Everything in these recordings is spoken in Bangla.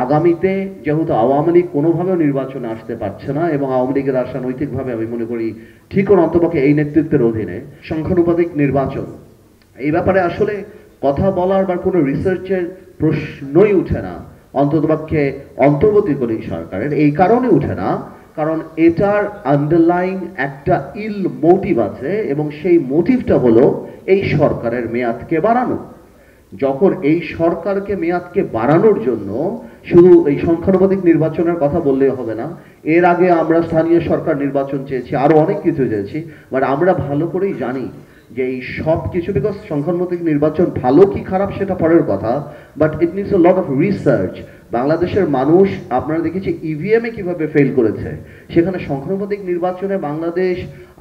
আগামীতে যেহেতু আওয়ামী লীগ কোনোভাবেও নির্বাচনে আসতে পারছে না এবং আওয়ামী লীগের আসা নৈতিকভাবে আমি মনে করি ঠিক অন্তপক্ষে এই নেতৃত্বের অধীনে সংখ্যানুপাতিক নির্বাচন এই ব্যাপারে আসলে কথা বলার বা কোনো রিসার্চের প্রশ্নই উঠে না, অন্ততপক্ষে অন্তর্বর্তীকালীন সরকারের। এই কারণে উঠে না কারণ এটার আন্ডারলাইং একটা ইল মোটিভ আছে এবং সেই মোটিভটা হলো এই সরকারের মেয়াদকে বাড়ানো। যখন এই সরকারকে মেয়াদকে বাড়ানোর জন্য শুধু এই সংখ্যানুপাতিক নির্বাচনের কথা বললেই হবে না, এর আগে আমরা স্থানীয় সরকার নির্বাচন চেয়েছি, আরো অনেক কিছু চেয়েছি, বাট আমরা ভালো করেই জানি যে এই সব কিছু, বিকজ সংখ্যানুপাতিক নির্বাচন ভালো কি খারাপ সেটা পরের কথা, but it needs a lot of research. বাংলাদেশের মানুষ আপনারা দেখেছি ইভিএমে কিভাবে ফেল করেছে, সেখানে সংখ্যানুপাতিক নির্বাচনে বাংলাদেশ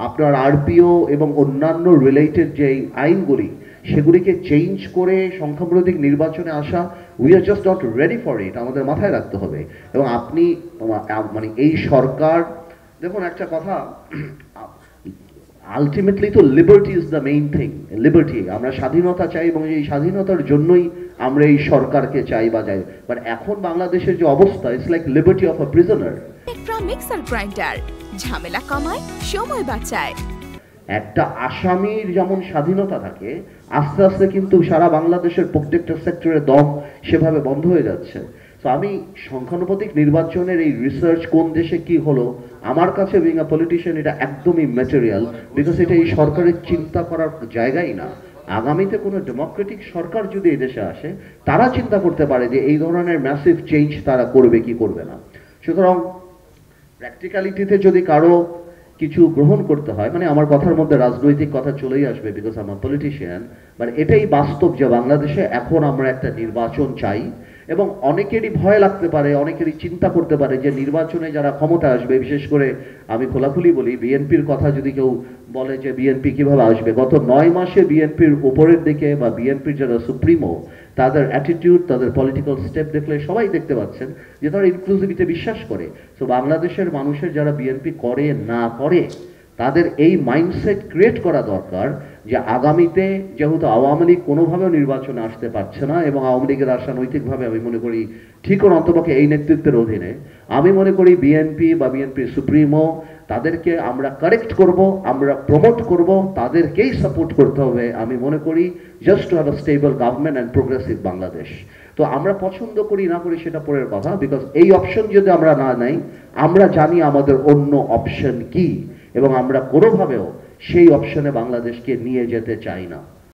আপনার আরপিও এবং অন্যান্য রিলেটেড যে আইনগুলি সেগুলিকে চেঞ্জ করে সংখ্যানুপাতিক নির্বাচনে আসা, we are just not ready for it, আমাদের মাথায় রাখতে হবে। এবং আপনি মানে এই সরকার, দেখুন একটা কথা, আলটিমেটলি তো liberty is the main thing. Liberty, আমরা স্বাধীনতা চাই এবং এই স্বাধীনতার জন্যই আমরা এই সরকারকে চাই বা যাই, বাট এখন বাংলাদেশের যে অবস্থা, it's like liberty of a prisoner. একটা মিক্সার গ্রাইন্ডার ঝামেলা কমায়, সময় বাঁচায়। একটা আসামির যেমন স্বাধীনতা থাকে, আস্তে আস্তে কিন্তু সারা বাংলাদেশের প্রত্যেকটা সেক্টরে দম সেভাবে বন্ধ হয়ে যাচ্ছে। তো আমি সংখ্যানুপাতিক নির্বাচনের এই রিসার্চ কোন দেশে কি হলো, আমার কাছে বিং আ পলিটিশিয়ান এটা একদমই ম্যাটেরিয়াল, বিকজ এটা এই সরকারের চিন্তা করার জায়গাই না। আগামীতে কোনো ডেমোক্রেটিক সরকার যদি এই দেশে আসে, তারা চিন্তা করতে পারে যে এই ধরনের ম্যাসিভ চেঞ্জ তারা করবে কি করবে না। সুতরাং প্র্যাকটিক্যালিটিতে যদি কারো কিছু গ্রহণ করতে হয়, মানে আমার কথার মধ্যে রাজনৈতিক কথা চলেই আসবে, because I am a politician, but এটাই বাস্তব যে বাংলাদেশে এখন আমরা একটা নির্বাচন চাই। এবং অনেকেরই ভয় লাগতে পারে, অনেকেরই চিন্তা করতে পারে যে নির্বাচনে যারা ক্ষমতা আসবে, বিশেষ করে আমি খোলাখুলি বলি, বিএনপির কথা যদি কেউ বলে যে বিএনপি কিভাবে আসবে, গত 9 মাসে বিএনপির উপরের দিকে বা বিএনপির যারা সুপ্রিমো, তাদের অ্যাটিটিউড, তাদের পলিটিক্যাল স্টেপ দেখলে সবাই দেখতে পাচ্ছেন যে তারা ইনক্লুসিভিতে বিশ্বাস করে। তো বাংলাদেশের মানুষের যারা বিএনপি করে না করে, তাদের এই মাইন্ডসেট ক্রিয়েট করা দরকার যে আগামীতে যেহেতু আওয়ামী লীগ কোনোভাবেও নির্বাচনে আসতে পারছে না এবং আওয়ামী লীগের আসা নৈতিকভাবে আমি মনে করি ঠিক অন্তপক্ষে এই নেতৃত্বের অধীনে, আমি মনে করি বিএনপি বা বিএনপির সুপ্রিমো, তাদেরকে আমরা কারেক্ট করব, আমরা প্রমোট করব, তাদেরকেই সাপোর্ট করতে হবে। আমি মনে করি just to have a stable government and progressive Bangladesh. তো আমরা পছন্দ করি না করি সেটা পরের কথা, বিকজ এই অপশন যদি আমরা না নেই, আমরা জানি আমাদের অন্য অপশন কি এবং আমরা কোনোভাবেও সেই অপশনে বাংলাদেশকে নিয়ে যেতে চাই না।